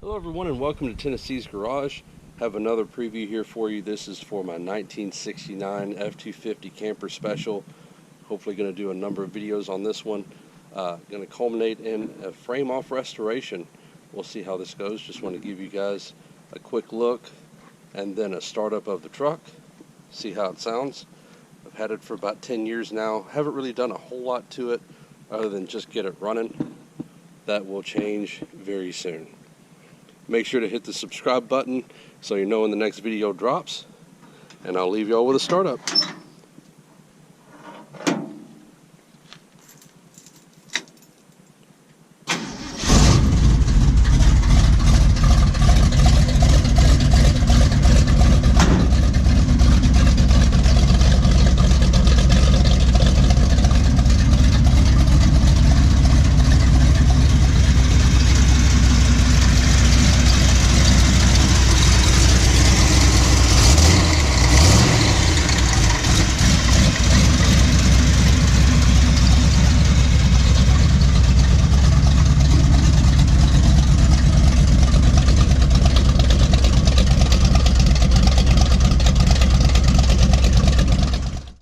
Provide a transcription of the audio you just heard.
Hello everyone and welcome to Tennessee's Garage. Have another preview here for you. This is for my 1969 F250 camper special. Hopefully going to do a number of videos on this one. Going to culminate in a frame off restoration. We'll see how this goes. Just want to give you guys a quick look and then a startup of the truck. See how it sounds. I've had it for about 10 years now. Haven't really done a whole lot to it other than just get it running. That will change very soon. Make sure to hit the subscribe button so you know when the next video drops, and I'll leave y'all with a startup.